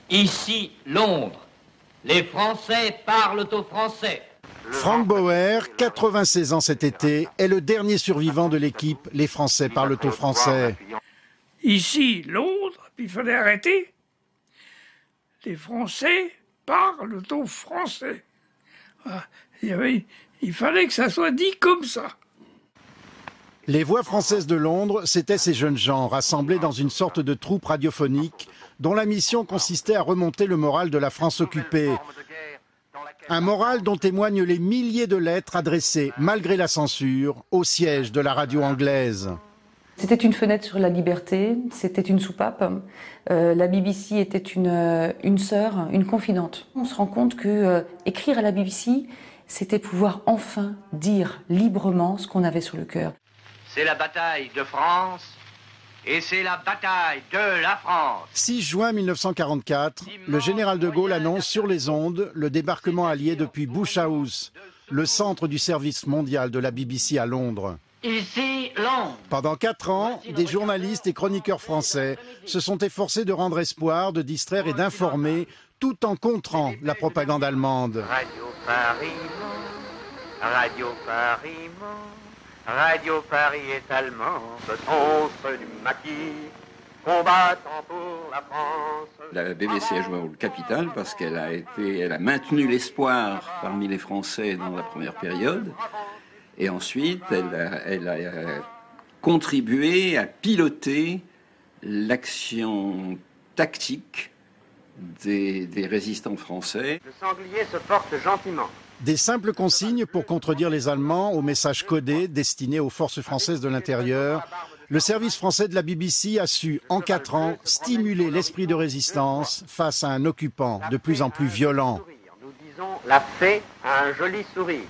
Ici, Londres. Les Français parlent aux Français. Frank Bauer, 96 ans cet été, est le dernier survivant de l'équipe Les Français parlent aux Français. Ici, Londres, puis il fallait arrêter. Les Français parlent aux Français. Ah, il fallait que ça soit dit comme ça. Les Voix françaises de Londres, c'étaient ces jeunes gens rassemblés dans une sorte de troupe radiophonique dont la mission consistait à remonter le moral de la France occupée. Un moral dont témoignent les milliers de lettres adressées, malgré la censure, au siège de la radio anglaise. C'était une fenêtre sur la liberté, c'était une soupape. La BBC était une sœur, une confidente. On se rend compte que écrire à la BBC, c'était pouvoir enfin dire librement ce qu'on avait sur le cœur. C'est la bataille de France et c'est la bataille de la France. 6 juin 1944, le général de Gaulle annonce sur les ondes le débarquement allié depuis Bush House, le centre du service mondial de la BBC à Londres. Ici, Londres. Pendant 4 ans, des journalistes et chroniqueurs français se sont efforcés de rendre espoir, de distraire et d'informer, tout en contrant la propagande allemande. Radio Paris, Radio Paris, Radio Paris est allemand, ce centre du maquis, combattant pour la France. La BBC a joué un rôle capital parce qu'elle a maintenu l'espoir parmi les Français dans la première période. Et ensuite, elle a contribué à piloter l'action tactique des résistants français. Le sanglier se porte gentiment. Des simples consignes pour contredire les Allemands aux messages codés destinés aux forces françaises de l'intérieur. Le service français de la BBC a su, en 4 ans, stimuler l'esprit de résistance face à un occupant de plus en plus violent. Nous disons, la fée a un joli sourire.